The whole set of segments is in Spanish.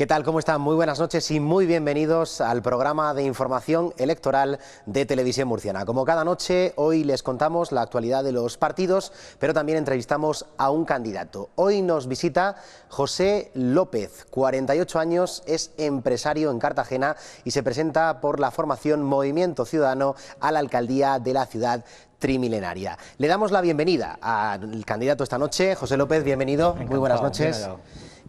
¿Qué tal? ¿Cómo están? Muy buenas noches y muy bienvenidos al programa de información electoral de Televisión Murciana. Como cada noche, hoy les contamos la actualidad de los partidos, pero también entrevistamos a un candidato. Hoy nos visita José López, 48 años, es empresario en Cartagena y se presenta por la formación Movimiento Ciudadano a la alcaldía de la ciudad trimilenaria. Le damos la bienvenida al candidato esta noche. José López, bienvenido. Encantado, muy buenas noches.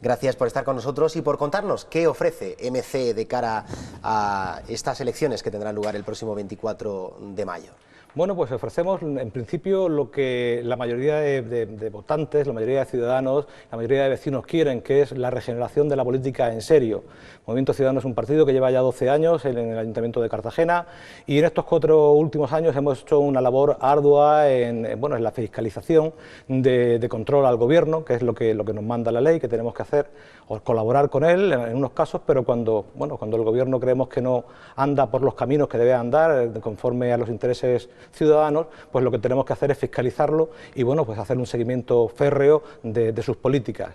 Gracias por estar con nosotros y por contarnos qué ofrece MC de cara a estas elecciones que tendrán lugar el próximo 24 de mayo. Bueno, pues ofrecemos en principio lo que la mayoría de votantes, la mayoría de ciudadanos, la mayoría de vecinos quieren, que es la regeneración de la política en serio. Movimiento Ciudadano es un partido que lleva ya 12 años en el Ayuntamiento de Cartagena y en estos 4 últimos años hemos hecho una labor ardua en la fiscalización de control al Gobierno, que es lo que nos manda la ley, que tenemos que hacer, o colaborar con él en unos casos, pero cuando el Gobierno creemos que no anda por los caminos que debe andar conforme a los intereses ciudadanos, pues lo que tenemos que hacer es fiscalizarlo y pues hacer un seguimiento férreo de sus políticas.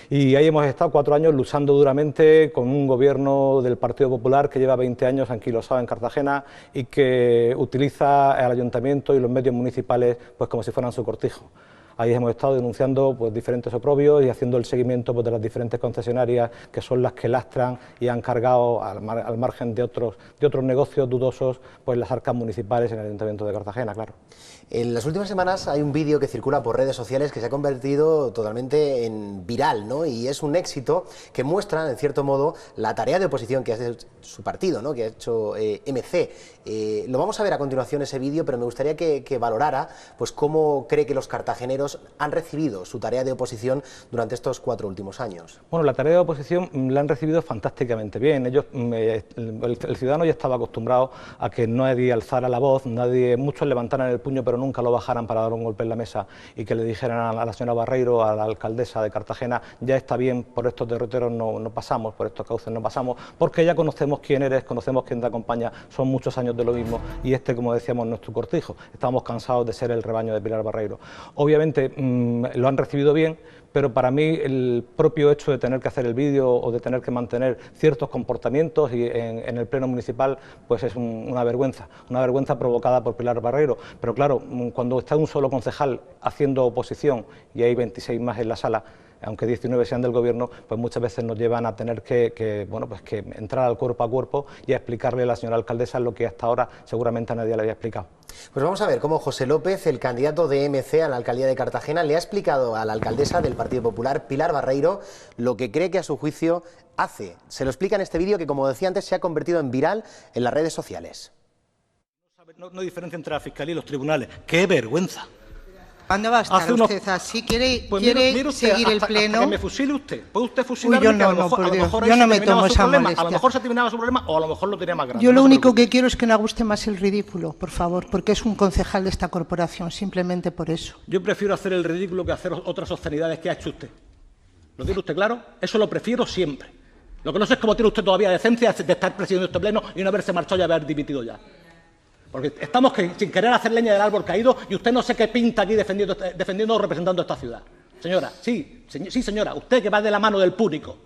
Y ahí hemos estado 4 años luchando duramente con un gobierno del Partido Popular que lleva 20 años anquilosado en Cartagena y que utiliza al ayuntamiento y los medios municipales pues como si fueran su cortijo. Ahí hemos estado denunciando diferentes oprobios y haciendo el seguimiento de las diferentes concesionarias que son las que lastran y han cargado al margen de otros negocios dudosos pues las arcas municipales en el Ayuntamiento de Cartagena, claro. En las últimas semanas hay un vídeo que circula por redes sociales que se ha convertido totalmente en viral, ¿no? Y es un éxito que muestra, en cierto modo, la tarea de oposición que hace su partido, ¿no? Que ha hecho MC. Lo vamos a ver a continuación ese vídeo, pero me gustaría que valorara pues cómo cree que los cartageneros han recibido su tarea de oposición durante estos 4 últimos años. Bueno, la tarea de oposición la han recibido fantásticamente bien. Ellos, el ciudadano ya estaba acostumbrado a que nadie alzara la voz, muchos levantaran el puño pero nunca lo bajaran para dar un golpe en la mesa y que le dijeran a la señora Barreiro, a la alcaldesa de Cartagena, ya está bien, por estos derroteros no pasamos, por estos cauces no pasamos, porque ya conocemos quién eres, conocemos quién te acompaña, son muchos años de lo mismo y como decíamos, no es tu cortijo. Estamos cansados de ser el rebaño de Pilar Barreiro. Obviamente lo han recibido bien, pero para mí el propio hecho de tener que hacer el vídeo o de tener que mantener ciertos comportamientos en el pleno municipal pues es una vergüenza provocada por Pilar Barreiro. Pero claro, cuando está un solo concejal haciendo oposición y hay 26 más en la sala, aunque 19 sean del Gobierno, pues muchas veces nos llevan a tener que entrar al cuerpo a cuerpo y a explicarle a la señora alcaldesa lo que hasta ahora seguramente a nadie le había explicado. Pues vamos a ver cómo José López, el candidato de MC a la alcaldía de Cartagena, le ha explicado a la alcaldesa del Partido Popular, Pilar Barreiro, lo que cree que a su juicio hace. Se lo explica en este vídeo que, como decía antes, se ha convertido en viral en las redes sociales. No diferencia entre la Fiscalía y los tribunales. ¡Qué vergüenza! ¿Cuándo va a estar usted así? ¿Quiere mire usted, seguir el pleno? Hasta que me fusile usted. ¿Puede usted fusilarme? Yo no, por Dios. Yo no me tomo esa molestia. A lo mejor se terminaba su problema o a lo mejor lo tenía más grande. Yo lo único que quiero es que no haga usted más el ridículo, por favor, porque es un concejal de esta corporación, simplemente por eso. Yo prefiero hacer el ridículo que hacer otras obscenidades que ha hecho usted. ¿Lo tiene usted claro? Eso lo prefiero siempre. Lo que no sé es cómo tiene usted todavía decencia de estar presidiendo este pleno y no haberse marchado y haber dimitido ya. Porque estamos sin querer hacer leña del árbol caído y usted no sé qué pinta aquí defendiendo o representando esta ciudad. Señora, sí, señora, usted que va de la mano del púnico.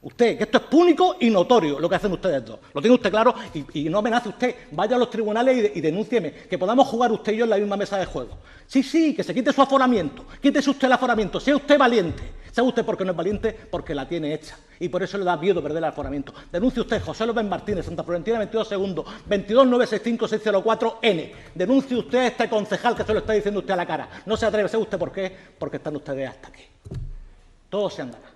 Usted, que esto es púnico y notorio lo que hacen ustedes dos. Lo tiene usted claro y no amenace usted. Vaya a los tribunales y denúncieme. Que podamos jugar usted y yo en la misma mesa de juego. Sí, que se quite su aforamiento. Quítese usted el aforamiento. Sea usted valiente. ¿Sabe usted por qué no es valiente? Porque la tiene hecha. Y por eso le da miedo perder el aforamiento. Denuncie usted, José López Martínez, Santa Florentina, 22 segundos, 22965604N. Denuncie usted a este concejal que se lo está diciendo usted a la cara. No se atreve. ¿Sabe usted por qué? Porque están ustedes hasta aquí. Todo se andará.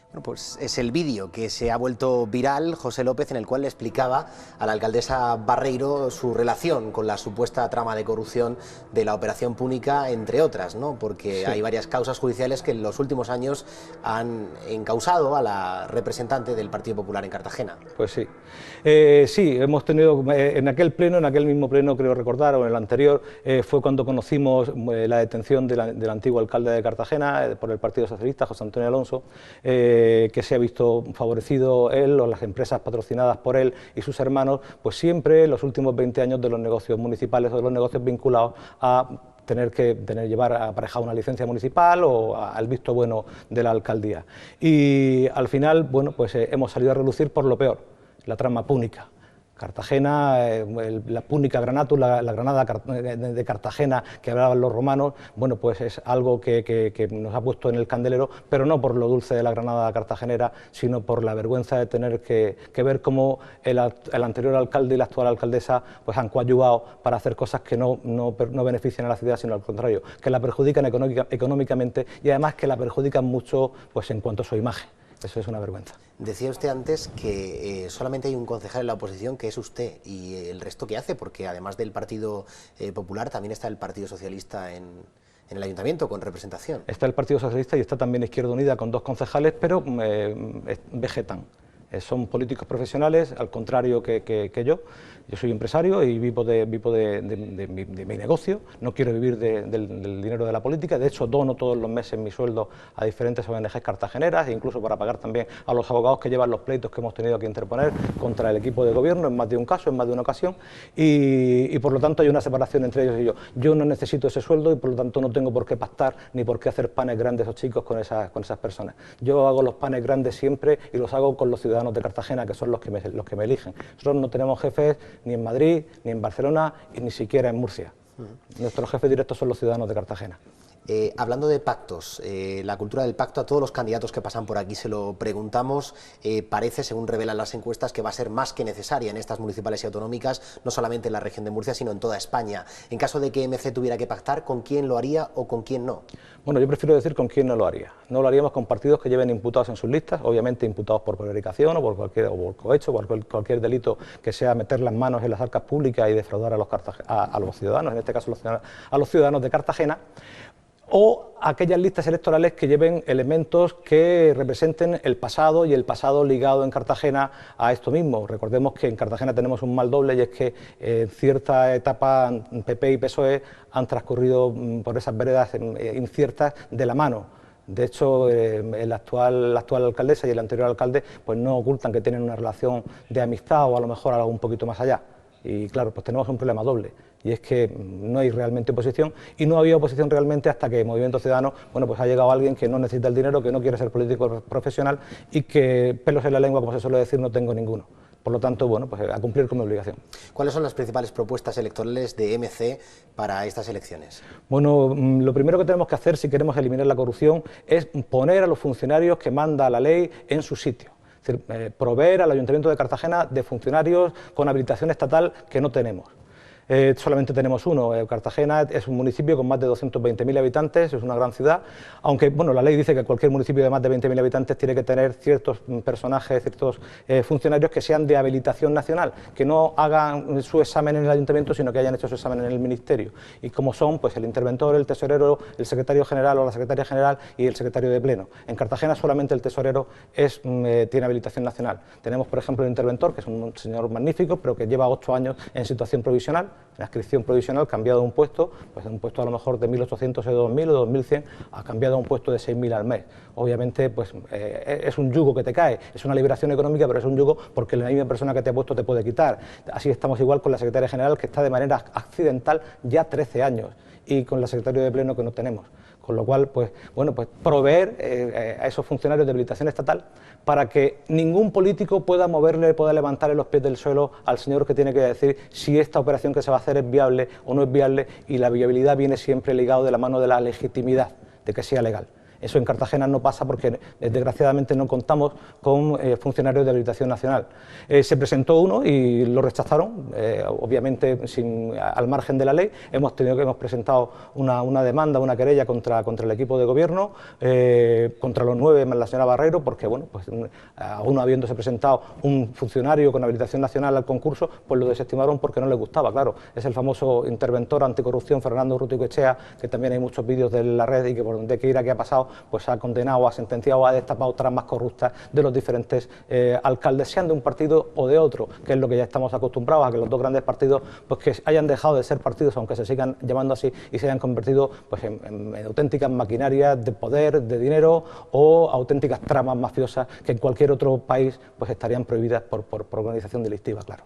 Bueno, pues es el vídeo que se ha vuelto viral, José López, en el cual le explicaba a la alcaldesa Barreiro su relación con la supuesta trama de corrupción de la operación Púnica, entre otras, ¿no? Porque sí, hay varias causas judiciales que en los últimos años han encausado a la representante del Partido Popular en Cartagena. Pues sí. Sí, hemos tenido en aquel mismo pleno, creo recordar, o en el anterior, fue cuando conocimos la detención del antiguo alcalde de Cartagena por el Partido Socialista, José Antonio Alonso, que se ha visto favorecido él o las empresas patrocinadas por él y sus hermanos, pues siempre en los últimos 20 años de los negocios municipales o de los negocios vinculados a tener que llevar aparejada una licencia municipal o al visto bueno de la alcaldía. Y al final, bueno, pues hemos salido a relucir por lo peor, la trama púnica. Cartagena, la Púnica Granatus, la Granada de Cartagena que hablaban los romanos, bueno, pues es algo que nos ha puesto en el candelero, pero no por lo dulce de la Granada cartagenera, sino por la vergüenza de tener que ver cómo el anterior alcalde y la actual alcaldesa pues han coadyuvado para hacer cosas que no benefician a la ciudad, sino al contrario, que la perjudican económicamente y además que la perjudican mucho pues en cuanto a su imagen. Eso es una vergüenza. Decía usted antes que solamente hay un concejal en la oposición, que es usted, y el resto ¿qué hace? Porque además del Partido Popular también está el Partido Socialista en el Ayuntamiento con representación. Está el Partido Socialista y está también Izquierda Unida con 2 concejales, pero vegetan. Son políticos profesionales, al contrario que yo. Yo soy empresario y vivo de mi negocio, no quiero vivir del dinero de la política, de hecho dono todos los meses mi sueldo a diferentes ONGs cartageneras, e incluso para pagar también a los abogados que llevan los pleitos que hemos tenido que interponer contra el equipo de gobierno en más de un caso, en más de una ocasión, y por lo tanto hay una separación entre ellos y yo. Yo no necesito ese sueldo y por lo tanto no tengo por qué pactar ni por qué hacer panes grandes o chicos con esas personas. Yo hago los panes grandes siempre y los hago con los ciudadanos de Cartagena, que son los que me eligen. Nosotros no tenemos jefes ni en Madrid, ni en Barcelona, y ni siquiera en Murcia. Nuestros jefes directos son los ciudadanos de Cartagena. Hablando de pactos, la cultura del pacto, a todos los candidatos que pasan por aquí se lo preguntamos, parece, según revelan las encuestas, que va a ser más que necesaria en estas municipales y autonómicas, no solamente en la región de Murcia, sino en toda España. En caso de que MC tuviera que pactar, ¿con quién lo haría o con quién no? Bueno, yo prefiero decir con quién no lo haría. No lo haríamos con partidos que lleven imputados en sus listas, obviamente imputados por prevaricación o por por cohecho, cualquier delito que sea meter las manos en las arcas públicas y defraudar a los ciudadanos, en este caso a los ciudadanos de Cartagena, o aquellas listas electorales que lleven elementos que representen el pasado y el pasado ligado en Cartagena a esto mismo. Recordemos que en Cartagena tenemos un mal doble y es que en cierta etapa PP y PSOE han transcurrido por esas veredas inciertas de la mano. De hecho, la actual alcaldesa y el anterior alcalde pues no ocultan que tienen una relación de amistad o a lo mejor algo un poquito más allá. Y claro, pues tenemos un problema doble, y es que no hay realmente oposición, y no había oposición realmente hasta que Movimiento Ciudadano, bueno, pues ha llegado alguien que no necesita el dinero, que no quiere ser político profesional y que pelos en la lengua, como se suele decir, no tengo ninguno. Por lo tanto, bueno, pues a cumplir con mi obligación. ¿Cuáles son las principales propuestas electorales de MC para estas elecciones? Bueno, lo primero que tenemos que hacer si queremos eliminar la corrupción es poner a los funcionarios que manda la ley en su sitio. Es decir, proveer al Ayuntamiento de Cartagena de funcionarios con habilitación estatal que no tenemos. Solamente tenemos uno. Cartagena es un municipio con más de 220.000 habitantes, es una gran ciudad, aunque bueno, la ley dice que cualquier municipio de más de 20.000 habitantes tiene que tener ciertos personajes, ciertos funcionarios que sean de habilitación nacional, que no hagan su examen en el ayuntamiento, sino que hayan hecho su examen en el ministerio. Y como son, pues el interventor, el tesorero, el secretario general o la secretaria general y el secretario de pleno. En Cartagena solamente el tesorero tiene habilitación nacional. Tenemos, por ejemplo, el interventor, que es un señor magnífico, pero que lleva 8 años en situación provisional, en inscripción provisional, cambiado de un puesto, pues de un puesto a lo mejor de 1.800 o 2.000 o 2.100, ha cambiado a un puesto de 6.000 al mes. Obviamente, pues es un yugo que te cae, es una liberación económica, pero es un yugo porque la misma persona que te ha puesto te puede quitar. Así estamos igual con la secretaria general, que está de manera accidental ya 13 años, y con la secretaria de pleno, que no tenemos. Con lo cual, pues bueno, pues proveer a esos funcionarios de habilitación estatal para que ningún político pueda levantarle los pies del suelo al señor que tiene que decir si esta operación que se va a hacer es viable o no es viable, y la viabilidad viene siempre ligado de la mano de la legitimidad, de que sea legal. Eso en Cartagena no pasa porque desgraciadamente no contamos con funcionarios de habilitación nacional. Se presentó uno y lo rechazaron, obviamente al margen de la ley. Hemos presentado una demanda, una querella contra el equipo de gobierno, contra los 9 más la señora Barreiro, porque bueno, pues aún habiéndose presentado un funcionario con habilitación nacional al concurso, pues lo desestimaron porque no les gustaba. Claro, es el famoso interventor anticorrupción Fernando Urruticoechea, que también hay muchos vídeos de la red y que por donde quiera que ha pasado, pues ha condenado, ha sentenciado, ha destapado tramas corruptas de los diferentes alcaldes, sean de un partido o de otro, que es lo que ya estamos acostumbrados a, que los dos grandes partidos pues que hayan dejado de ser partidos, aunque se sigan llamando así, y se hayan convertido pues en auténticas maquinarias de poder, de dinero, o auténticas tramas mafiosas que en cualquier otro país pues estarían prohibidas por organización delictiva, claro.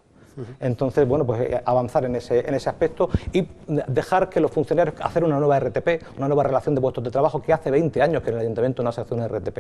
Entonces, bueno, pues avanzar en ese aspecto y dejar que los funcionarios hacer una nueva RTP, una nueva relación de puestos de trabajo, que hace 20 años que en el ayuntamiento no se hace una RTP.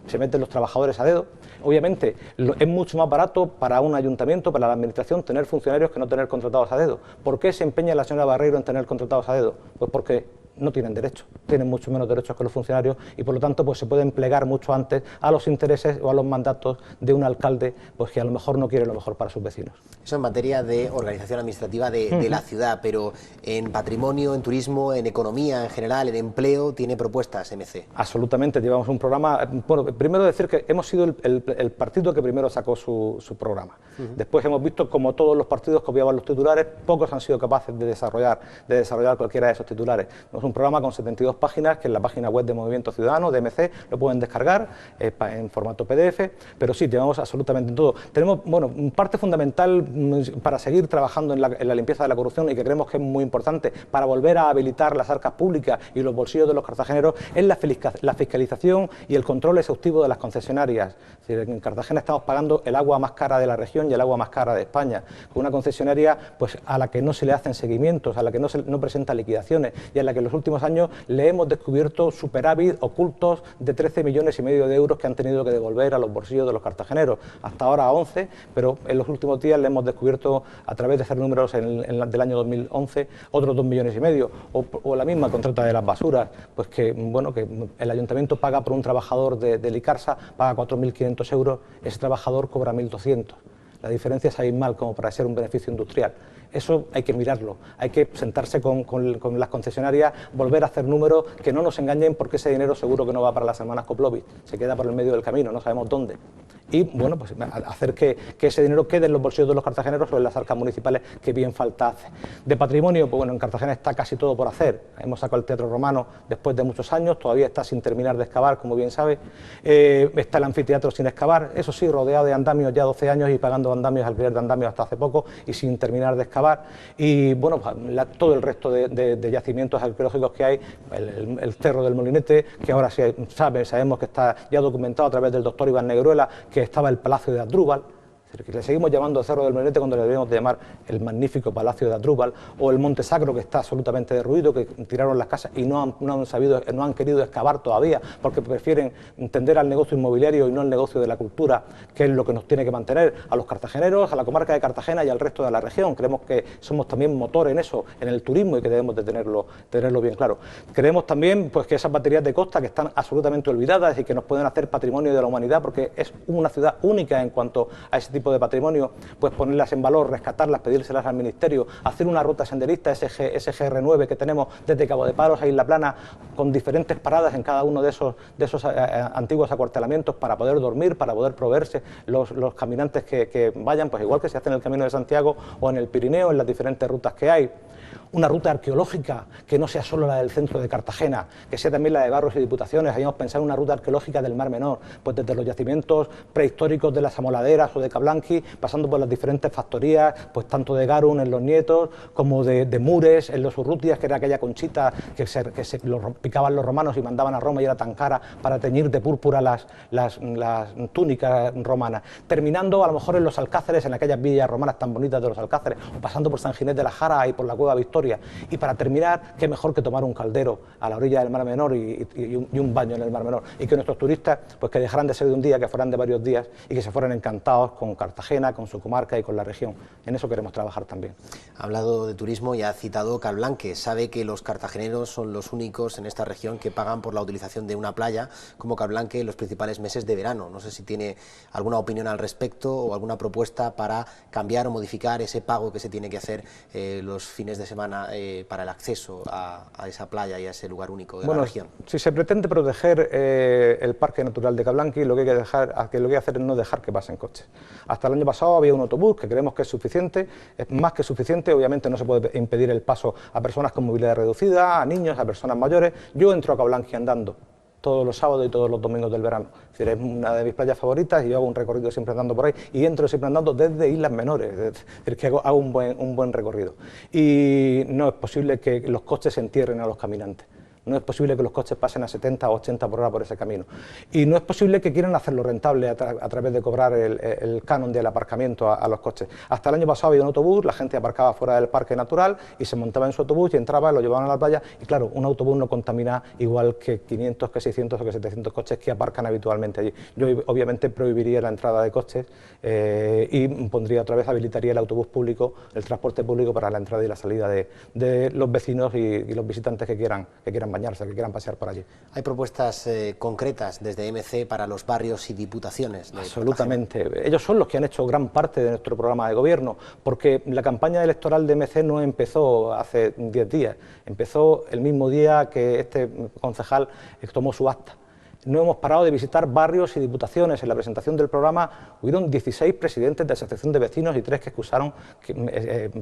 Se meten los trabajadores a dedo. Obviamente, es mucho más barato para un ayuntamiento, para la administración, tener funcionarios que no tener contratados a dedo. ¿Por qué se empeña la señora Barreiro en tener contratados a dedo? Pues porque no tienen derechos, tienen mucho menos derechos que los funcionarios y por lo tanto pues se pueden plegar mucho antes a los intereses o a los mandatos de un alcalde pues que a lo mejor no quiere lo mejor para sus vecinos. Eso en materia de organización administrativa de la ciudad, pero en patrimonio, en turismo, en economía en general, en empleo, ¿tiene propuestas MC? Absolutamente, llevamos un programa. Bueno, primero decir que hemos sido el partido que primero sacó su programa. Después hemos visto como todos los partidos copiaban los titulares, pocos han sido capaces de desarrollar cualquiera de esos titulares. Un programa con 72 páginas que en la página web de Movimiento Ciudadano, de MC, lo pueden descargar en formato PDF, pero sí, llevamos absolutamente todo. Tenemos, bueno, parte fundamental para seguir trabajando en la limpieza de la corrupción y que creemos que es muy importante para volver a habilitar las arcas públicas y los bolsillos de los cartageneros es la fiscalización y el control exhaustivo de las concesionarias. Es decir, en Cartagena estamos pagando el agua más cara de la región y el agua más cara de España, con una concesionaria pues, a la que no se le hacen seguimientos, a la que no presenta liquidaciones y a la que los últimos años le hemos descubierto superávit ocultos de 13,5 millones de euros que han tenido que devolver a los bolsillos de los cartageneros. Hasta ahora 11, pero en los últimos días le hemos descubierto, a través de hacer números del año 2011, otros 2,5 millones. O la misma contrata de las basuras, pues que, bueno, que el ayuntamiento paga por un trabajador del Icarsa, paga 4.500 euros, ese trabajador cobra 1.200. La diferencia es abismal como para ser un beneficio industrial. Eso hay que mirarlo, hay que sentarse con las concesionarias, volver a hacer números, que no nos engañen porque ese dinero seguro que no va para las hermanas Koplovich, se queda por el medio del camino, no sabemos dónde. Y bueno, pues hacer que ese dinero quede en los bolsillos de los cartageneros o en las arcas municipales, que bien falta hace. De patrimonio, pues bueno, en Cartagena está casi todo por hacer. Hemos sacado el Teatro Romano después de muchos años, todavía está sin terminar de excavar, como bien sabe. Está el anfiteatro sin excavar, eso sí, rodeado de andamios ya 12 años y pagando andamios, alquiler de andamios hasta hace poco y sin terminar de excavar. Y bueno, todo el resto de yacimientos arqueológicos que hay, el Cerro del Molinete, que ahora sabemos que está ya documentado a través del doctor Iván Negruela, que estaba el Palacio de Asdrúbal, que le seguimos llamando Cerro del Molinete cuando le deberíamos de llamar el magnífico Palacio de Asdrúbal, o el Monte Sacro, que está absolutamente derruido, que tiraron las casas y no han querido excavar todavía, porque prefieren entender al negocio inmobiliario y no al negocio de la cultura, que es lo que nos tiene que mantener a los cartageneros, a la comarca de Cartagena y al resto de la región. Creemos que somos también motor en eso, en el turismo, y que debemos de tenerlo bien claro. Creemos también pues, que esas baterías de costa que están absolutamente olvidadas y que nos pueden hacer patrimonio de la humanidad, porque es una ciudad única en cuanto a ese tipo de patrimonio, pues ponerlas en valor, rescatarlas, pedírselas al Ministerio, hacer una ruta senderista, ese GR9 que tenemos desde Cabo de Palos a Isla Plana, con diferentes paradas en cada uno de esos antiguos acuartelamientos para poder dormir, para poder proveerse los caminantes que vayan, pues igual que se hace en el Camino de Santiago o en el Pirineo, en las diferentes rutas que hay. Una ruta arqueológica que no sea solo la del centro de Cartagena, que sea también la de barrios y diputaciones. Habíamos pensado en una ruta arqueológica del Mar Menor, pues desde los yacimientos prehistóricos de las Amoladeras o de Cablanqui, pasando por las diferentes factorías, pues tanto de Garun en Los Nietos, como de Mures en los Urrutias, que era aquella conchita que se picaban los romanos y mandaban a Roma y era tan cara para teñir de púrpura las túnicas romanas. Terminando a lo mejor en los Alcáceres, en aquellas villas romanas tan bonitas de los Alcáceres, o pasando por San Ginés de la Jara y por la Cueva Victoria. Y para terminar, qué mejor que tomar un caldero a la orilla del Mar Menor y un baño en el Mar Menor, y que nuestros turistas pues que dejaran de ser de un día, que fueran de varios días y que se fueran encantados con Cartagena, con su comarca y con la región. En eso queremos trabajar también. Ha hablado de turismo y ha citado Cablanque. Sabe que los cartageneros son los únicos en esta región que pagan por la utilización de una playa como Cablanque en los principales meses de verano. No sé si tiene alguna opinión al respecto o alguna propuesta para cambiar o modificar ese pago que se tiene que hacer los fines de semana para el acceso a esa playa y a ese lugar único de la región. Si se pretende proteger el Parque Natural de Cablanque, lo que hay que hacer es no dejar que pasen coches. Hasta el año pasado había un autobús que creemos que es suficiente, es más que suficiente. Obviamente no se puede impedir el paso a personas con movilidad reducida, a niños, a personas mayores. Yo entro a Cablanque andando todos los sábados y todos los domingos del verano. Es decir, es una de mis playas favoritas y yo hago un recorrido siempre andando por ahí y entro siempre andando desde Islas Menores, es decir, que hago un buen recorrido. Y no es posible que los coches entierren a los caminantes. No es posible que los coches pasen a 70 o 80 por hora por ese camino. Y no es posible que quieran hacerlo rentable a través de cobrar el canon del aparcamiento a los coches. Hasta el año pasado había un autobús, la gente aparcaba fuera del parque natural y se montaba en su autobús y entraba, lo llevaban a la playa y claro, un autobús no contamina igual que 500, que 600 o que 700 coches que aparcan habitualmente allí. Yo obviamente prohibiría la entrada de coches y pondría otra vez, habilitaría el autobús público, el transporte público para la entrada y la salida de los vecinos y los visitantes que quieran bañarse, que quieran pasear por allí. ¿Hay propuestas concretas desde MC para los barrios y diputaciones? Absolutamente. Ellos son los que han hecho gran parte de nuestro programa de gobierno, porque la campaña electoral de MC no empezó hace 10 días, empezó el mismo día que este concejal tomó su acta. No hemos parado de visitar barrios y diputaciones. En la presentación del programa hubieron 16 presidentes de asociación de vecinos y 3 que excusaron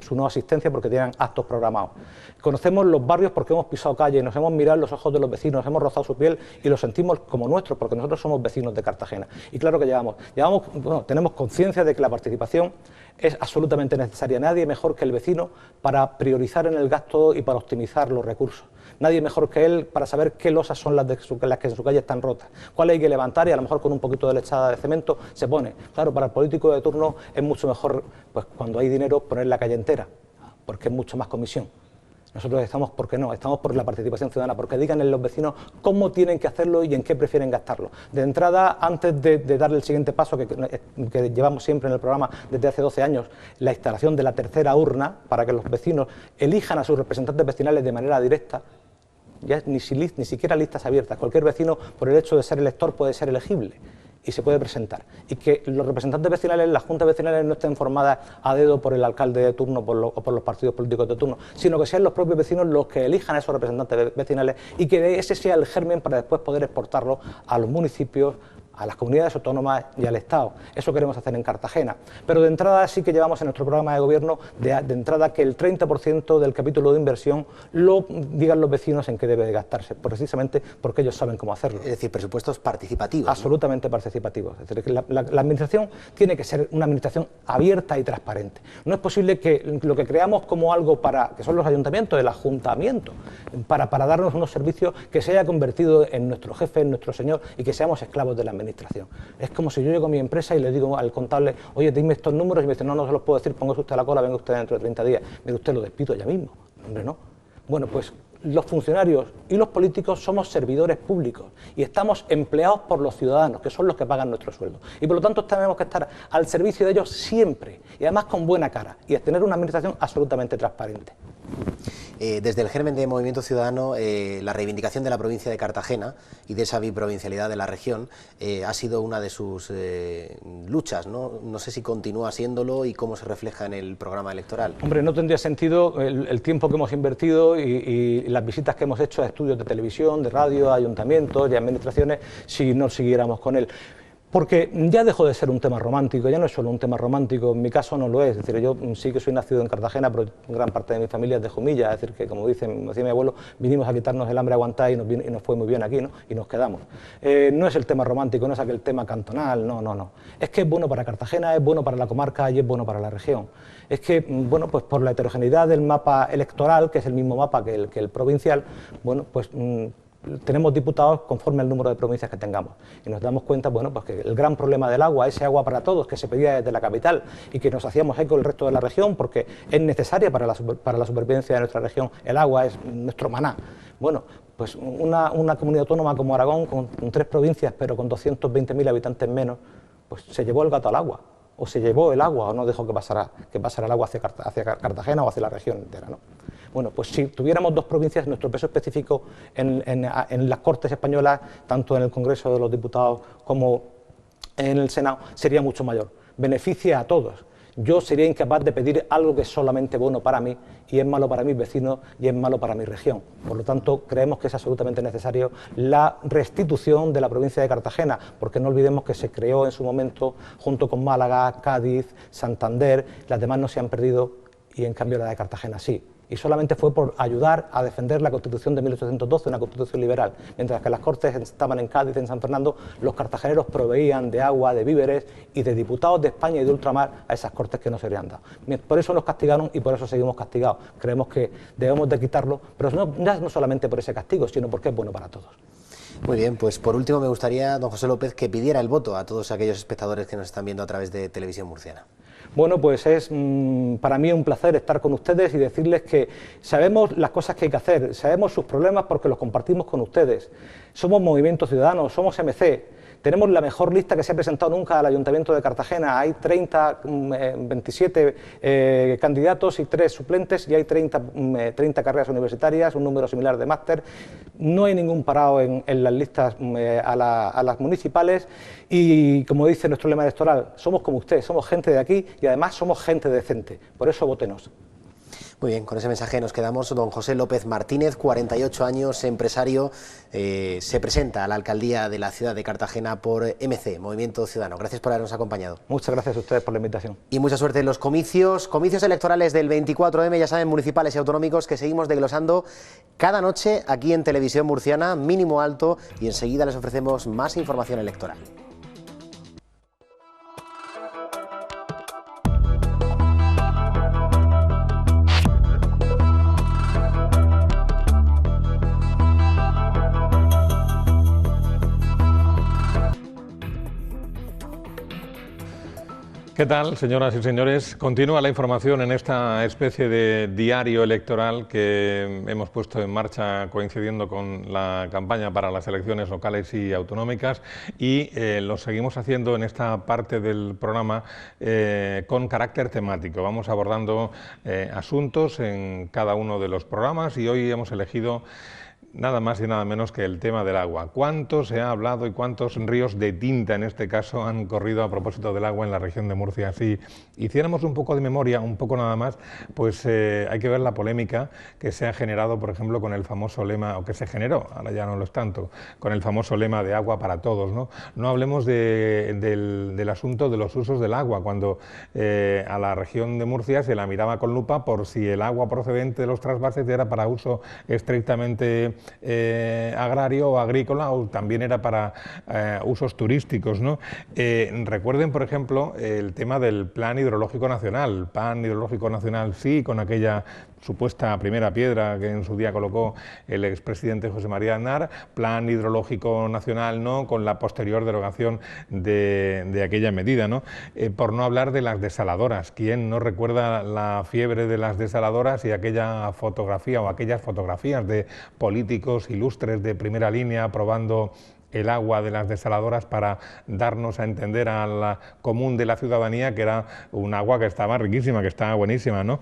su no asistencia porque tenían actos programados. Conocemos los barrios porque hemos pisado calle, nos hemos mirado en los ojos de los vecinos, hemos rozado su piel y los sentimos como nuestros porque nosotros somos vecinos de Cartagena. Y claro que tenemos conciencia de que la participación es absolutamente necesaria. Nadie mejor que el vecino para priorizar en el gasto y para optimizar los recursos. Nadie mejor que él para saber qué losas son las que en su calle están rotas, cuál hay que levantar y a lo mejor con un poquito de lechada de cemento se pone. Claro, para el político de turno es mucho mejor, pues cuando hay dinero, poner la calle entera, porque es mucho más comisión. Nosotros estamos, ¿por qué no? Estamos por la participación ciudadana, porque digan los vecinos cómo tienen que hacerlo y en qué prefieren gastarlo. De entrada, antes de darle el siguiente paso, que llevamos siempre en el programa desde hace 12 años, la instalación de la tercera urna, para que los vecinos elijan a sus representantes vecinales de manera directa, ya ni siquiera listas abiertas. Cualquier vecino, por el hecho de ser elector, puede ser elegible y se puede presentar. Y que los representantes vecinales, las juntas vecinales no estén formadas a dedo por el alcalde de turno o por los partidos políticos de turno, sino que sean los propios vecinos los que elijan a esos representantes vecinales y que ese sea el germen para después poder exportarlo a los municipios, a las comunidades autónomas y al Estado. Eso queremos hacer en Cartagena. Pero de entrada sí que llevamos en nuestro programa de gobierno de entrada que el 30% del capítulo de inversión lo digan los vecinos en qué debe de gastarse, precisamente porque ellos saben cómo hacerlo. Es decir, presupuestos participativos. Absolutamente, ¿no? Participativos. Es decir, que la administración tiene que ser una administración abierta y transparente. No es posible que lo que creamos como algo que son los ayuntamientos, el ajuntamiento, para darnos unos servicios, que se haya convertido en nuestro jefe, en nuestro señor y que seamos esclavos de la administración. Es como si yo llego a mi empresa y le digo al contable, oye, dime estos números, y me dice, no se los puedo decir, póngase usted a la cola, venga usted dentro de 30 días. Mire, usted lo despido ya mismo. Hombre, no. Bueno, pues los funcionarios y los políticos somos servidores públicos y estamos empleados por los ciudadanos, que son los que pagan nuestro sueldo. Y por lo tanto tenemos que estar al servicio de ellos siempre, y además con buena cara, y tener una administración absolutamente transparente. Desde el germen de Movimiento Ciudadano, la reivindicación de la provincia de Cartagena y de esa biprovincialidad de la región ha sido una de sus luchas, ¿no? No sé si continúa siéndolo y cómo se refleja en el programa electoral. Hombre, no tendría sentido el tiempo que hemos invertido y las visitas que hemos hecho a estudios de televisión, de radio, a ayuntamientos y administraciones si no siguiéramos con él. Porque ya dejó de ser un tema romántico, ya no es solo un tema romántico, en mi caso no lo es. Es decir, yo sí que soy nacido en Cartagena, pero gran parte de mi familia es de Jumilla, es decir, que como decía mi abuelo, vinimos a quitarnos el hambre a aguantar y nos fue muy bien aquí, ¿no? Y nos quedamos. No es el tema romántico, no es aquel tema cantonal, no. Es que es bueno para Cartagena, es bueno para la comarca y es bueno para la región. Es que, bueno, pues por la heterogeneidad del mapa electoral, que es el mismo mapa que el provincial, bueno, pues tenemos diputados conforme al número de provincias que tengamos y nos damos cuenta, bueno, pues que el gran problema del agua, ese agua para todos que se pedía desde la capital y que nos hacíamos eco el resto de la región porque es necesaria para la supervivencia de nuestra región, el agua es nuestro maná. Bueno, pues una comunidad autónoma como Aragón, con 3 provincias pero con 220.000 habitantes menos, pues se llevó el gato al agua, o se llevó el agua, o no dejó que pasara el agua hacia Cartagena o hacia la región entera, ¿no? Bueno, pues si tuviéramos 2 provincias, nuestro peso específico en las Cortes españolas, tanto en el Congreso de los Diputados como en el Senado, sería mucho mayor. Beneficia a todos. Yo sería incapaz de pedir algo que es solamente bueno para mí y es malo para mis vecinos y es malo para mi región. Por lo tanto, creemos que es absolutamente necesario la restitución de la provincia de Cartagena, porque no olvidemos que se creó en su momento junto con Málaga, Cádiz, Santander, las demás no se han perdido y en cambio la de Cartagena sí. y solamente fue por ayudar a defender la Constitución de 1812, una Constitución liberal. Mientras que las Cortes estaban en Cádiz, en San Fernando, los cartageneros proveían de agua, de víveres y de diputados de España y de ultramar a esas Cortes que no se habían dado. Por eso nos castigaron y por eso seguimos castigados. Creemos que debemos de quitarlo, pero no solamente por ese castigo, sino porque es bueno para todos. Muy bien, pues por último me gustaría, don José López, que pidiera el voto a todos aquellos espectadores que nos están viendo a través de Televisión Murciana. Bueno, pues es para mí un placer estar con ustedes y decirles que sabemos las cosas que hay que hacer, sabemos sus problemas porque los compartimos con ustedes. Somos Movimiento Ciudadano, somos MC. Tenemos la mejor lista que se ha presentado nunca al Ayuntamiento de Cartagena. Hay 27 candidatos y 3 suplentes y hay 30 carreras universitarias, un número similar de máster. No hay ningún parado en las listas a las municipales y, como dice nuestro lema electoral, somos como usted, somos gente de aquí y además somos gente decente. Por eso vótenos. Muy bien, con ese mensaje nos quedamos. Don José López Martínez, 48 años, empresario, se presenta a la alcaldía de la ciudad de Cartagena por MC, Movimiento Ciudadano. Gracias por habernos acompañado. Muchas gracias a ustedes por la invitación. Y mucha suerte en los comicios electorales del 24M, ya saben, municipales y autonómicos, que seguimos desglosando cada noche aquí en Televisión Murciana, mínimo alto, y enseguida les ofrecemos más información electoral. ¿Qué tal, señoras y señores? Continúa la información en esta especie de diario electoral que hemos puesto en marcha coincidiendo con la campaña para las elecciones locales y autonómicas, y lo seguimos haciendo en esta parte del programa con carácter temático. Vamos abordando asuntos en cada uno de los programas y hoy hemos elegido nada más y nada menos que el tema del agua. ¿Cuánto se ha hablado y cuántos ríos de tinta, en este caso, han corrido a propósito del agua en la región de Murcia? Si hiciéramos un poco de memoria, un poco nada más, pues hay que ver la polémica que se ha generado, por ejemplo, con el famoso lema, o que se generó, ahora ya no lo es tanto, con el famoso lema de agua para todos, ¿no? No hablemos del asunto de los usos del agua, cuando a la región de Murcia se la miraba con lupa por si el agua procedente de los trasvases era para uso estrictamente agrario o agrícola, o también era para usos turísticos, ¿no? Recuerden, por ejemplo, el tema del Plan Hidrológico Nacional. Plan Hidrológico Nacional sí, con aquella supuesta primera piedra que en su día colocó el expresidente José María Aznar. Plan Hidrológico Nacional no, con la posterior derogación de aquella medida, ¿no? Por no hablar de las desaladoras. ¿Quién no recuerda la fiebre de las desaladoras y aquella fotografía o aquellas fotografías de políticos ilustres de primera línea probando el agua de las desaladoras para darnos a entender al común de la ciudadanía que era un agua que estaba riquísima, que estaba buenísima, ¿no?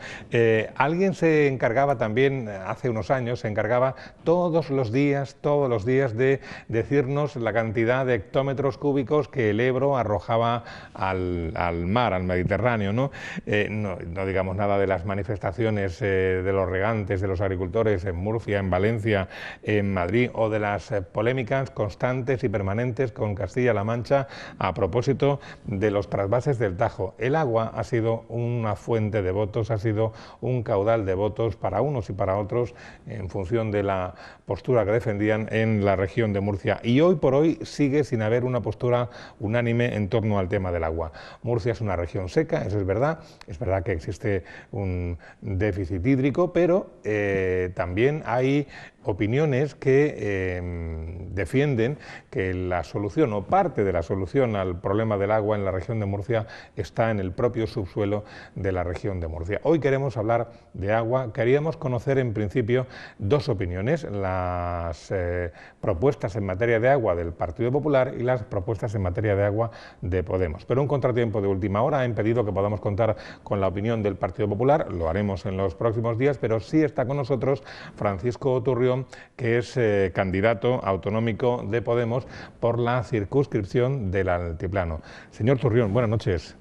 Alguien se encargaba también, hace unos años, se encargaba todos los días de decirnos la cantidad de hectómetros cúbicos que el Ebro arrojaba al mar, al Mediterráneo, ¿no? No digamos nada de las manifestaciones de los regantes, de los agricultores en Murcia, en Valencia, en Madrid, o de las polémicas constantes y permanentes con Castilla-La Mancha a propósito de los trasvases del Tajo. El agua ha sido una fuente de votos, ha sido un caudal de votos para unos y para otros en función de la postura que defendían en la región de Murcia. Y hoy por hoy sigue sin haber una postura unánime en torno al tema del agua. Murcia es una región seca, eso es verdad que existe un déficit hídrico, pero también hay opiniones que defienden que la solución o parte de la solución al problema del agua en la región de Murcia está en el propio subsuelo de la región de Murcia. Hoy queremos hablar de agua. Queríamos conocer en principio dos opiniones, las propuestas en materia de agua del Partido Popular y las propuestas en materia de agua de Podemos. Pero un contratiempo de última hora ha impedido que podamos contar con la opinión del Partido Popular. Lo haremos en los próximos días, pero sí está con nosotros Francisco Turrión, que es candidato autonómico de Podemos por la circunscripción del Altiplano. Señor Turrión, buenas noches.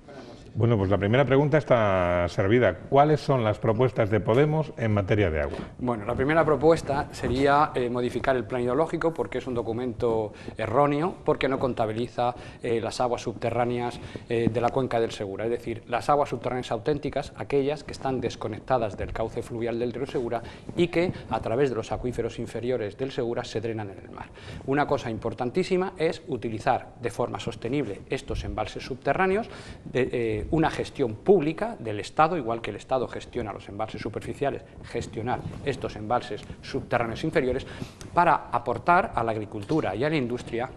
Bueno, pues la primera pregunta está servida. ¿Cuáles son las propuestas de Podemos en materia de agua? Bueno, la primera propuesta sería modificar el plan hidrológico, porque es un documento erróneo, porque no contabiliza las aguas subterráneas de la cuenca del Segura, es decir, las aguas subterráneas auténticas, aquellas que están desconectadas del cauce fluvial del río Segura y que a través de los acuíferos inferiores del Segura se drenan en el mar. Una cosa importantísima es utilizar de forma sostenible estos embalses subterráneos, una gestión pública del Estado, igual que el Estado gestiona los embalses superficiales, gestionar estos embalses subterráneos inferiores para aportar a la agricultura y a la industria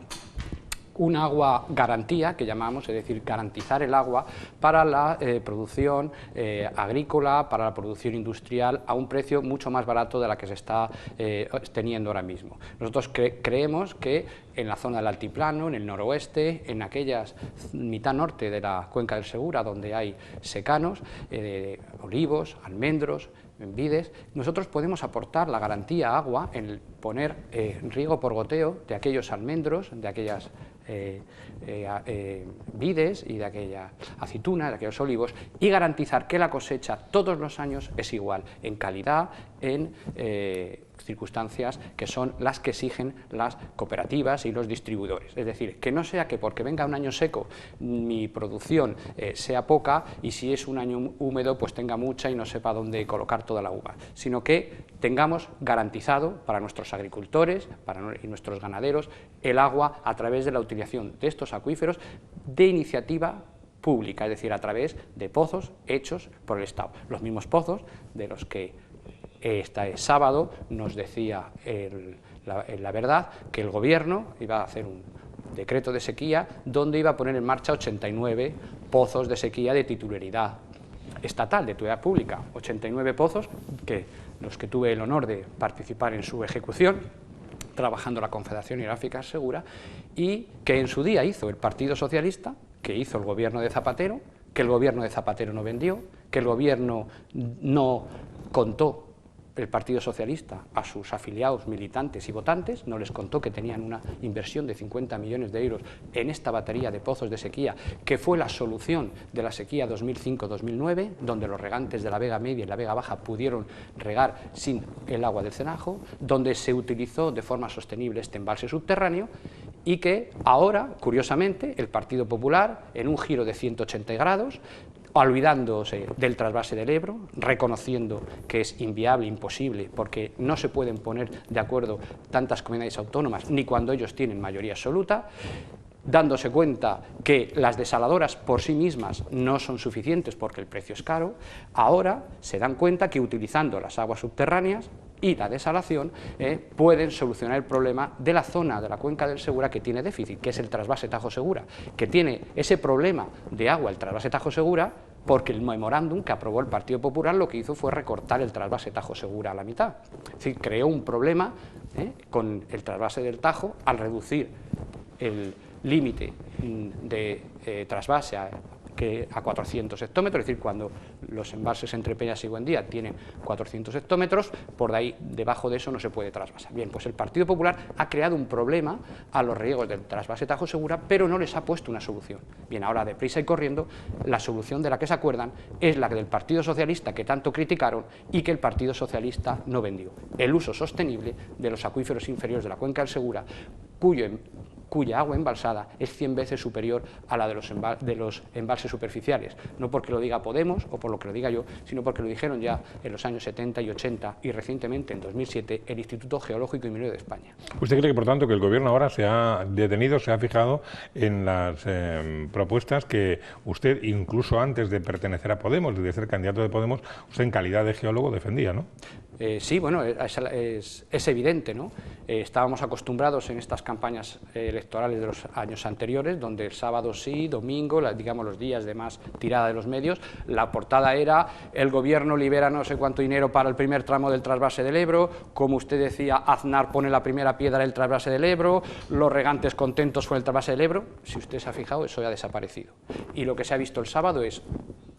un agua garantía, que llamamos, es decir, garantizar el agua para la producción agrícola, para la producción industrial, a un precio mucho más barato de la que se está teniendo ahora mismo. Nosotros creemos que en la zona del altiplano, en el noroeste, en aquellas mitad norte de la cuenca del Segura, donde hay secanos, olivos, almendros, vides, nosotros podemos aportar la garantía a agua en poner riego por goteo de aquellos almendros, de aquellas vides y de aquellas aceitunas, de aquellos olivos, y garantizar que la cosecha todos los años es igual en calidad, en circunstancias que son las que exigen las cooperativas y los distribuidores. Es decir, que no sea que porque venga un año seco mi producción sea poca y si es un año húmedo pues tenga mucha y no sepa dónde colocar toda la uva, sino que tengamos garantizado para nuestros agricultores y nuestros ganaderos el agua a través de la utilización de estos acuíferos de iniciativa pública, es decir, a través de pozos hechos por el Estado. Los mismos pozos de los que este sábado nos decía la verdad que el Gobierno iba a hacer un decreto de sequía donde iba a poner en marcha 89 pozos de sequía de titularidad estatal, de titularidad pública, 89 pozos, que los que tuve el honor de participar en su ejecución, trabajando la Confederación Hidrográfica Segura, y que en su día hizo el Partido Socialista, que hizo el Gobierno de Zapatero, que el Gobierno de Zapatero no vendió, que el Gobierno no contó el Partido Socialista a sus afiliados, militantes y votantes, no les contó que tenían una inversión de 50 millones de euros en esta batería de pozos de sequía, que fue la solución de la sequía 2005-2009, donde los regantes de la Vega Media y la Vega Baja pudieron regar sin el agua del Cenajo, donde se utilizó de forma sostenible este embalse subterráneo y que ahora, curiosamente, el Partido Popular, en un giro de 180 grados, olvidándose del trasvase del Ebro, reconociendo que es inviable, imposible, porque no se pueden poner de acuerdo tantas comunidades autónomas, ni cuando ellos tienen mayoría absoluta, dándose cuenta que las desaladoras por sí mismas no son suficientes porque el precio es caro, ahora se dan cuenta que utilizando las aguas subterráneas y la desalación pueden solucionar el problema de la zona de la cuenca del Segura que tiene déficit, que es el trasvase Tajo Segura, que tiene ese problema de agua, el trasvase Tajo Segura, porque el memorándum que aprobó el Partido Popular lo que hizo fue recortar el trasvase Tajo Segura a la mitad. Es decir, creó un problema con el trasvase del Tajo al reducir el límite de trasvase a 400 hectómetros, es decir, cuando los embalses entre Peñas y Buendía tienen 400 hectómetros, por de ahí, debajo de eso no se puede trasvasar. Bien, pues el Partido Popular ha creado un problema a los riegos del trasvase Tajo Segura, pero no les ha puesto una solución. Bien, ahora deprisa y corriendo, la solución de la que se acuerdan es la del Partido Socialista, que tanto criticaron y que el Partido Socialista no vendió: el uso sostenible de los acuíferos inferiores de la cuenca del Segura, cuya agua embalsada es 100 veces superior a la de los embalses superficiales, no porque lo diga Podemos o por lo que lo diga yo, sino porque lo dijeron ya en los años 70 y 80 y recientemente en 2007 el Instituto Geológico y Minero de España. ¿Usted cree que, por tanto, que el Gobierno ahora se ha detenido, se ha fijado en las propuestas que usted, incluso antes de pertenecer a Podemos, de ser candidato de Podemos, usted en calidad de geólogo defendía, ¿no? Sí, bueno, es evidente, ¿no? Estábamos acostumbrados en estas campañas electorales de los años anteriores, donde el sábado sí, domingo, digamos los días de más tirada de los medios, la portada era: el Gobierno libera no sé cuánto dinero para el primer tramo del trasvase del Ebro, como usted decía, Aznar pone la primera piedra del trasvase del Ebro, los regantes contentos con el trasvase del Ebro. Si usted se ha fijado, eso ya ha desaparecido. Y lo que se ha visto el sábado es,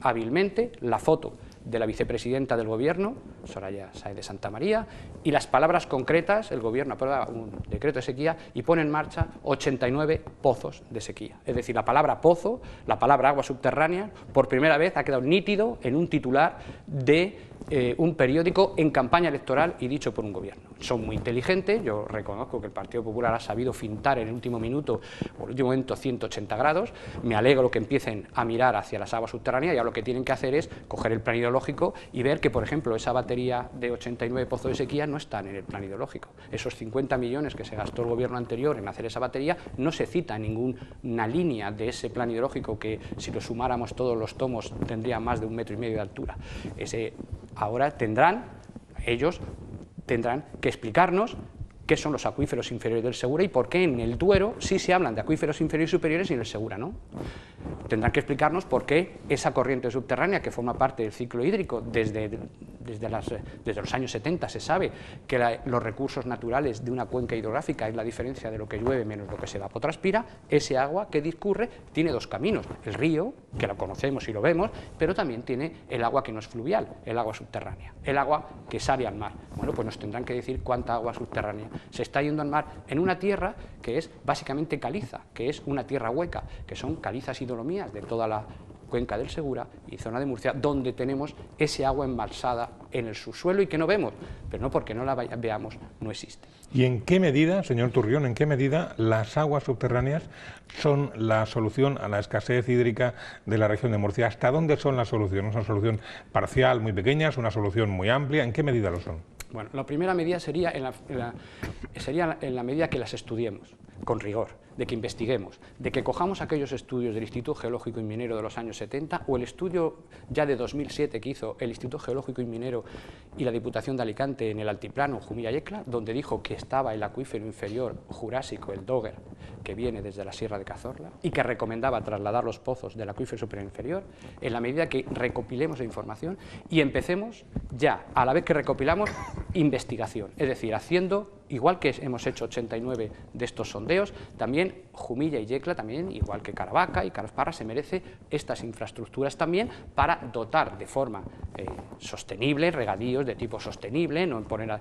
hábilmente, la foto de la vicepresidenta del Gobierno, Soraya Sáenz de Santamaría, y las palabras concretas: el Gobierno aprueba un decreto de sequía y pone en marcha 89 pozos de sequía. Es decir, la palabra pozo, la palabra agua subterránea, por primera vez ha quedado nítido en un titular de un periódico en campaña electoral y dicho por un gobierno. Son muy inteligentes, yo reconozco que el Partido Popular ha sabido fintar en el último minuto, o en el último momento, 180 grados, me alegro que empiecen a mirar hacia las aguas subterráneas y ahora lo que tienen que hacer es coger el plan hidrológico y ver que, por ejemplo, esa batería de 89 pozos de sequía no están en el plan hidrológico. Esos 50 millones que se gastó el gobierno anterior en hacer esa batería no se cita en ninguna línea de ese plan hidrológico que, si lo sumáramos todos los tomos, tendría más de 1,5 metros de altura. Ahora ellos tendrán que explicarnos qué son los acuíferos inferiores del Segura y por qué en el Duero sí se hablan de acuíferos inferiores y superiores y en el Segura no. Tendrán que explicarnos por qué esa corriente subterránea que forma parte del ciclo hídrico desde los años 70 se sabe que los recursos naturales de una cuenca hidrográfica es la diferencia de lo que llueve menos lo que se evapotranspira. Ese agua que discurre tiene dos caminos, el río, que lo conocemos y lo vemos, pero también tiene el agua que no es fluvial, el agua subterránea, el agua que sale al mar. Bueno, pues nos tendrán que decir cuánta agua subterránea se está yendo al mar en una tierra que es básicamente caliza, que es una tierra hueca, que son calizas y dolomías de toda la cuenca del Segura y zona de Murcia, donde tenemos ese agua embalsada en el subsuelo y que no vemos, pero no porque no la veamos, no existe. ¿Y en qué medida, señor Turrión, en qué medida las aguas subterráneas son la solución a la escasez hídrica de la región de Murcia? ¿Hasta dónde son la solución? ¿Es una solución parcial, muy pequeña? ¿Es una solución muy amplia? ¿En qué medida lo son? Bueno, la primera medida sería en la medida que las estudiemos con rigor, de que investiguemos, de que cojamos aquellos estudios del Instituto Geológico y Minero de los años 70 o el estudio ya de 2007 que hizo el Instituto Geológico y Minero y la Diputación de Alicante en el altiplano Jumilla-Yecla, donde dijo que estaba el acuífero inferior jurásico, el Dogger, que viene desde la Sierra de Cazorla y que recomendaba trasladar los pozos del acuífero superior inferior, en la medida que recopilemos la información y empecemos ya, a la vez que recopilamos, investigación, es decir, haciendo, igual que hemos hecho 89 de estos sondeos, también Jumilla y Yecla, también, igual que Caravaca y Carasparra, se merece estas infraestructuras también para dotar de forma sostenible, regadíos de tipo sostenible, no poner a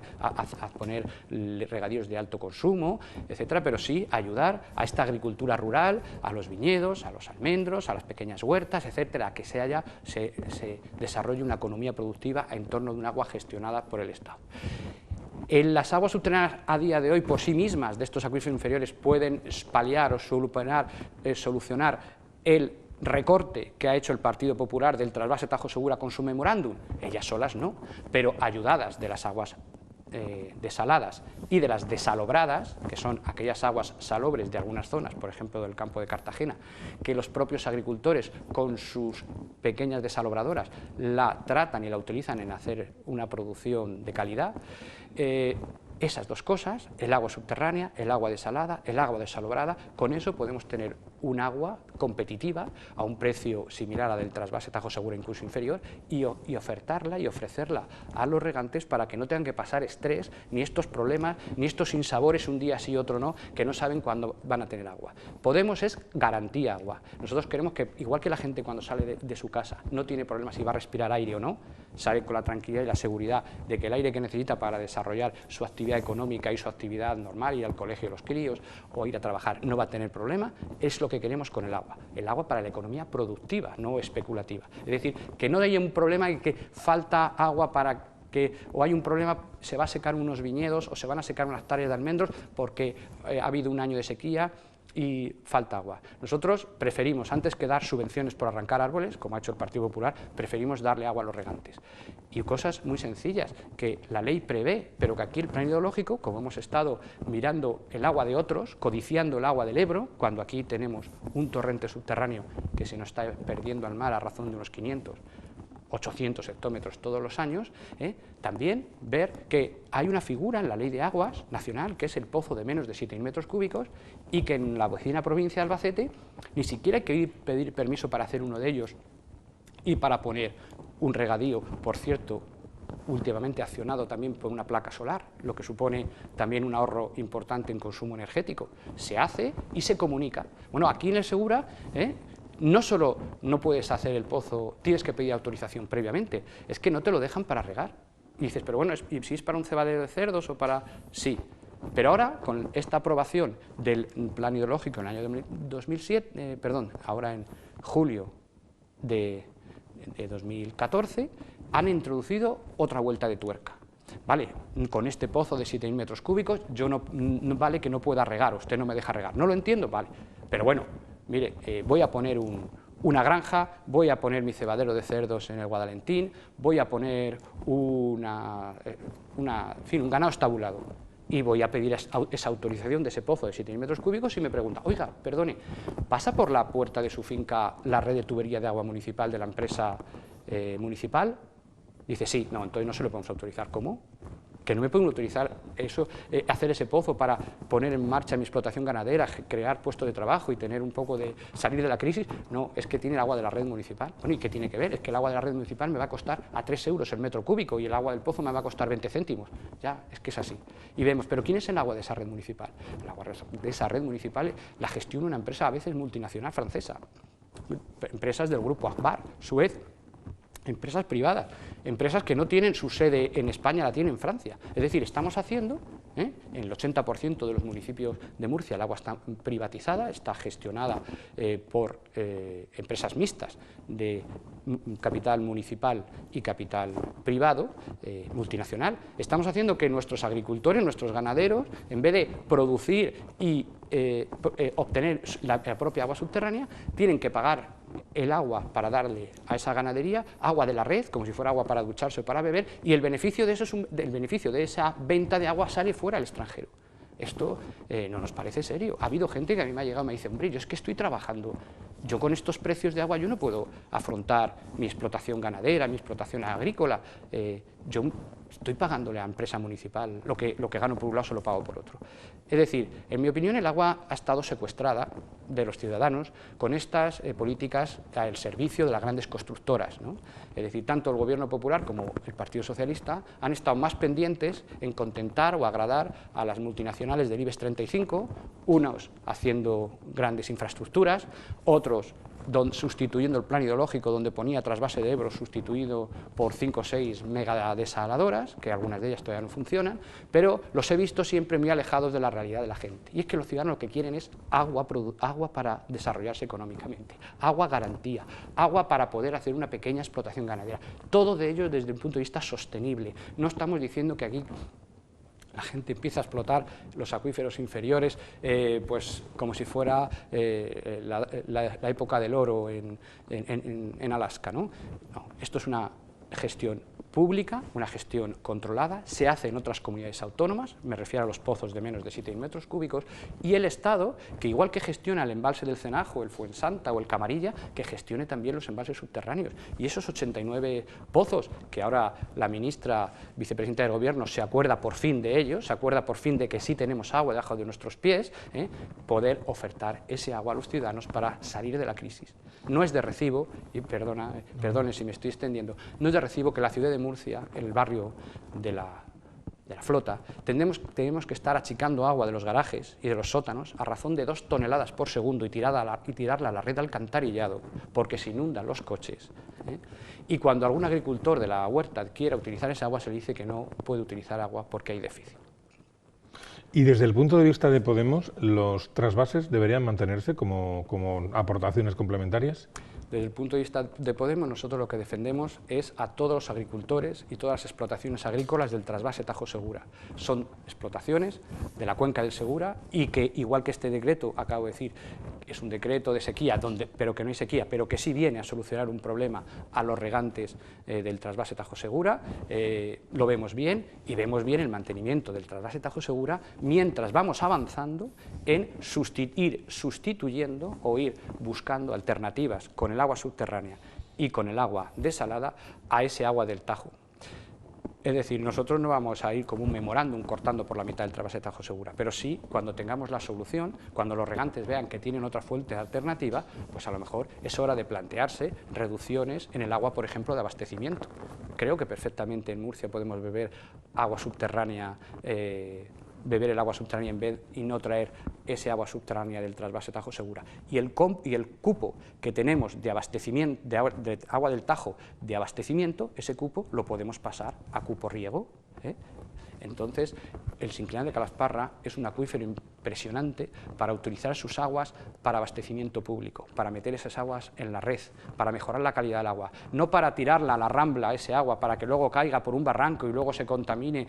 poner regadíos de alto consumo, etcétera, pero sí ayudar a esta agricultura rural, a los viñedos, a los almendros, a las pequeñas huertas, etcétera, a que se desarrolle una economía productiva en torno de un agua gestionada por el Estado. Las aguas subterráneas a día de hoy por sí mismas de estos acuíferos inferiores pueden paliar o solucionar el recorte que ha hecho el Partido Popular del trasvase Tajo Segura con su memorándum. Ellas solas no, pero ayudadas de las aguas desaladas y de las desalobradas, que son aquellas aguas salobres de algunas zonas, por ejemplo del campo de Cartagena, que los propios agricultores con sus pequeñas desalobradoras la tratan y la utilizan en hacer una producción de calidad. Esas dos cosas, el agua subterránea, el agua desalada, el agua desalobrada, con eso podemos tener un agua competitiva a un precio similar al del trasvase Tajo Segura, incluso inferior, y ofertarla y ofrecerla a los regantes para que no tengan que pasar estrés, ni estos problemas, ni estos sinsabores un día sí y otro no, que no saben cuándo van a tener agua. Podemos es garantía agua. Nosotros queremos que, igual que la gente cuando sale de su casa no tiene problemas si va a respirar aire o no, sale con la tranquilidad y la seguridad de que el aire que necesita para desarrollar su actividad económica y su actividad normal, ir al colegio de los críos o ir a trabajar, no va a tener problema, es lo que queremos con el agua para la economía productiva, no especulativa. Es decir, que no haya un problema y que falta agua para que, o hay un problema, se va a secar unos viñedos o se van a secar unas hectáreas de almendros porque ha habido un año de sequía y falta agua. Nosotros preferimos, antes que dar subvenciones por arrancar árboles, como ha hecho el Partido Popular, preferimos darle agua a los regantes. Y cosas muy sencillas, que la ley prevé, pero que aquí el plan hidrológico, como hemos estado mirando el agua de otros, codiciando el agua del Ebro, cuando aquí tenemos un torrente subterráneo que se nos está perdiendo al mar a razón de unos 800 hectómetros todos los años, también ver que hay una figura en la Ley de Aguas Nacional, que es el pozo de menos de 7.000 metros cúbicos, y que en la vecina provincia de Albacete ni siquiera hay que pedir permiso para hacer uno de ellos y para poner un regadío, por cierto, últimamente accionado también por una placa solar, lo que supone también un ahorro importante en consumo energético. Se hace y se comunica. Bueno, aquí en el Segura, no solo no puedes hacer el pozo, tienes que pedir autorización previamente, es que no te lo dejan para regar. Y dices, pero bueno, ¿y si es para un cebadero de cerdos o para...? Sí, Pero ahora, con esta aprobación del plan hidrológico en el año 2007, ahora en julio de 2014, han introducido otra vuelta de tuerca. Vale, con este pozo de 7.000 metros cúbicos, yo no vale que no pueda regar, usted no me deja regar. ¿No lo entiendo? Vale. Pero bueno, mire, voy a poner una granja, voy a poner mi cebadero de cerdos en el Guadalentín, voy a poner un ganado estabulado, y voy a pedir esa autorización de ese pozo de 7.000 metros cúbicos y me pregunta, oiga, perdone, ¿pasa por la puerta de su finca la red de tubería de agua municipal de la empresa municipal? Dice, sí. No, entonces no se lo podemos autorizar. ¿Cómo? Que no me pueden autorizar eso, hacer ese pozo para poner en marcha mi explotación ganadera, crear puestos de trabajo y tener un poco de salir de la crisis. No, es que tiene el agua de la red municipal. Bueno, ¿y qué tiene que ver? Es que el agua de la red municipal me va a costar a 3 euros el metro cúbico y el agua del pozo me va a costar 20 céntimos. Ya, es que es así. Y vemos, ¿pero quién es el agua de esa red municipal? El agua de esa red municipal la gestiona una empresa a veces multinacional francesa, empresas del grupo Agbar, Suez, empresas privadas, empresas que no tienen su sede en España, la tienen en Francia. Es decir, estamos haciendo, en el 80% de los municipios de Murcia el agua está privatizada, está gestionada por empresas mixtas de capital municipal y capital privado, multinacional. Estamos haciendo que nuestros agricultores, nuestros ganaderos, en vez de producir y obtener la propia agua subterránea, tienen que pagar el agua para darle a esa ganadería, agua de la red, como si fuera agua para ducharse o para beber, y el beneficio de eso el beneficio de esa venta de agua sale fuera al extranjero. Esto no nos parece serio. Ha habido gente que a mí me ha llegado y me dice, hombre, yo es que estoy trabajando, yo con estos precios de agua yo no puedo afrontar mi explotación ganadera, mi explotación agrícola, yo estoy pagándole a la empresa municipal, lo que gano por un lado se lo pago por otro. Es decir, en mi opinión el agua ha estado secuestrada de los ciudadanos con estas políticas al servicio de las grandes constructoras, ¿no? Es decir, tanto el Gobierno Popular como el Partido Socialista han estado más pendientes en contentar o agradar a las multinacionales del IBEX 35, unos haciendo grandes infraestructuras, otros sustituyendo el plan hidrológico donde ponía trasvase de Ebro sustituido por 5 o 6 megadesaladoras, que algunas de ellas todavía no funcionan, pero los he visto siempre muy alejados de la realidad de la gente. Y es que los ciudadanos lo que quieren es agua para desarrollarse económicamente, agua garantía, agua para poder hacer una pequeña explotación ganadera. Todo de ello desde un punto de vista sostenible. No estamos diciendo que aquí la gente empieza a explotar los acuíferos inferiores pues como si fuera la época del oro en Alaska, ¿no? No, esto es una gestión pública, una gestión controlada, se hace en otras comunidades autónomas, me refiero a los pozos de menos de 7.000 metros cúbicos, y el Estado, que igual que gestiona el embalse del Cenajo, el Fuensanta o el Camarilla, que gestione también los embalses subterráneos. Y esos 89 pozos, que ahora la ministra, vicepresidenta del Gobierno, se acuerda por fin de ellos, se acuerda por fin de que sí tenemos agua debajo de nuestros pies, poder ofertar ese agua a los ciudadanos para salir de la crisis. No es de recibo, y perdone si me estoy extendiendo, no es de recibo que la ciudad de Murcia, en el barrio de la Flota, tenemos que estar achicando agua de los garajes y de los sótanos a razón de 2 toneladas por segundo y tirarla a la red de alcantarillado, porque se inundan los coches. Y cuando algún agricultor de la huerta quiera utilizar esa agua, se le dice que no puede utilizar agua porque hay déficit. Y desde el punto de vista de Podemos, ¿los trasvases deberían mantenerse como aportaciones complementarias? Desde el punto de vista de Podemos, nosotros lo que defendemos es a todos los agricultores y todas las explotaciones agrícolas del trasvase Tajo Segura. Son explotaciones de la cuenca del Segura y que, igual que este decreto, acabo de decir, es un decreto de sequía, pero que no hay sequía, pero que sí viene a solucionar un problema a los regantes del trasvase Tajo Segura, lo vemos bien, y vemos bien el mantenimiento del trasvase Tajo Segura mientras vamos avanzando en ir sustituyendo o ir buscando alternativas con el agua subterránea y con el agua desalada a ese agua del Tajo. Es decir, nosotros no vamos a ir como un memorándum cortando por la mitad del trasvase Tajo Segura, pero sí, cuando tengamos la solución, cuando los regantes vean que tienen otra fuente alternativa, pues a lo mejor es hora de plantearse reducciones en el agua, por ejemplo, de abastecimiento. Creo que perfectamente en Murcia podemos beber agua subterránea, beber el agua subterránea en vez y no traer ese agua subterránea del trasvase Tajo Segura. Y el cupo que tenemos de abastecimiento, de agua del Tajo de abastecimiento, ese cupo lo podemos pasar a cupo riego. Entonces, el Sinclinal de Calasparra es un acuífero impresionante para utilizar sus aguas para abastecimiento público, para meter esas aguas en la red, para mejorar la calidad del agua, no para tirarla a la rambla, ese agua, para que luego caiga por un barranco y luego se contamine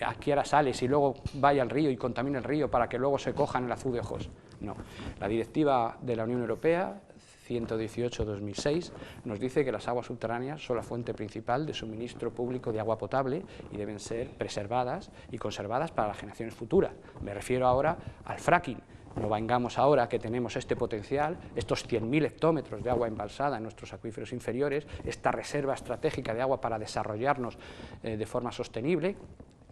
aquí a las sales y luego vaya al río y contamine el río para que luego se cojan el azul de ojos. No, la directiva de la Unión Europea 118/2006 nos dice que las aguas subterráneas son la fuente principal de suministro público de agua potable y deben ser preservadas y conservadas para las generaciones futuras. Me refiero ahora al fracking. No vengamos ahora que tenemos este potencial, estos 100.000 hectómetros de agua embalsada en nuestros acuíferos inferiores, esta reserva estratégica de agua para desarrollarnos de forma sostenible,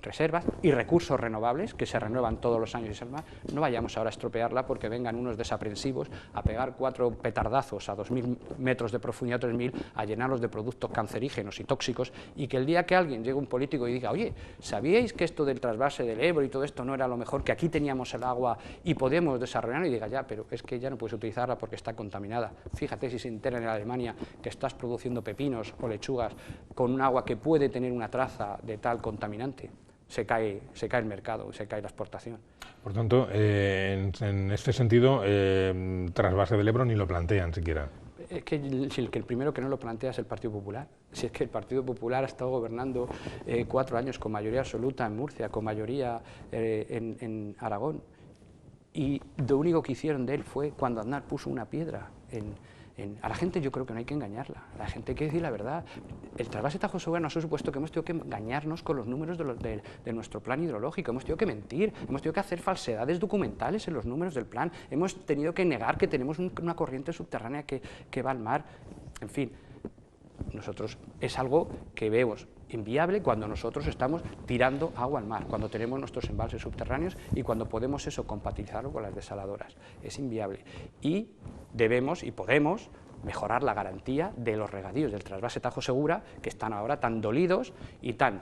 reservas y recursos renovables que se renuevan todos los años y se más, no vayamos ahora a estropearla porque vengan unos desaprensivos a pegar 4 petardazos a 2.000 metros de profundidad, 3.000, a llenarlos de productos cancerígenos y tóxicos, y que el día que alguien llegue un político y diga, oye, ¿sabíais que esto del trasvase del Ebro y todo esto no era lo mejor, que aquí teníamos el agua y podemos desarrollarla? Y diga, ya, pero es que ya no puedes utilizarla porque está contaminada. Fíjate si se entera en Alemania que estás produciendo pepinos o lechugas con un agua que puede tener una traza de tal contaminante. Se cae el mercado, se cae la exportación. Por tanto, en este sentido, trasvase del Ebro ni lo plantean siquiera. Es que el primero que no lo plantea es el Partido Popular. Si es que el Partido Popular ha estado gobernando 4 años con mayoría absoluta en Murcia, con mayoría en Aragón, y lo único que hicieron de él fue cuando Aznar puso una piedra a la gente. Yo creo que no hay que engañarla, a la gente hay que decir la verdad. El trasvase Tajo Segura nos ha supuesto que hemos tenido que engañarnos con los números de nuestro plan hidrológico, hemos tenido que mentir, hemos tenido que hacer falsedades documentales en los números del plan, hemos tenido que negar que tenemos una corriente subterránea que va al mar, en fin. Nosotros es algo que vemos inviable cuando nosotros estamos tirando agua al mar, cuando tenemos nuestros embalses subterráneos y cuando podemos eso compatibilizarlo con las desaladoras. Es inviable y debemos y podemos mejorar la garantía de los regadíos del trasvase Tajo Segura, que están ahora tan dolidos y tan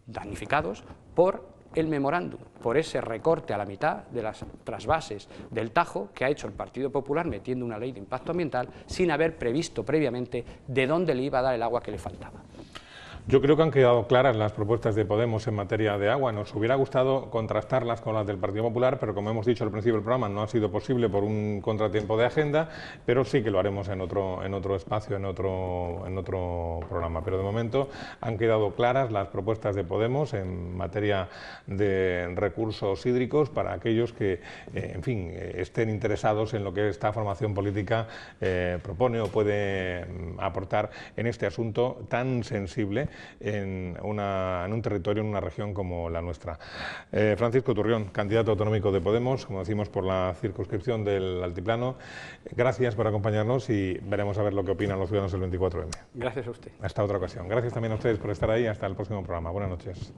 damnificados por el memorándum, por ese recorte a la mitad de las trasvases del Tajo que ha hecho el Partido Popular metiendo una ley de impacto ambiental sin haber previsto previamente de dónde le iba a dar el agua que le faltaba. Yo creo que han quedado claras las propuestas de Podemos en materia de agua. Nos hubiera gustado contrastarlas con las del Partido Popular, pero como hemos dicho al principio del programa, no ha sido posible por un contratiempo de agenda, pero sí que lo haremos en otro espacio, en otro programa. Pero de momento han quedado claras las propuestas de Podemos en materia de recursos hídricos para aquellos que, en fin, estén interesados en lo que esta formación política propone o puede aportar en este asunto tan sensible en un territorio, en una región como la nuestra. Francisco Turrión, candidato autonómico de Podemos, como decimos, por la circunscripción del Altiplano. Gracias por acompañarnos y veremos a ver lo que opinan los ciudadanos del 24M. Gracias a usted. Hasta otra ocasión. Gracias también a ustedes por estar ahí. Hasta el próximo programa. Buenas noches.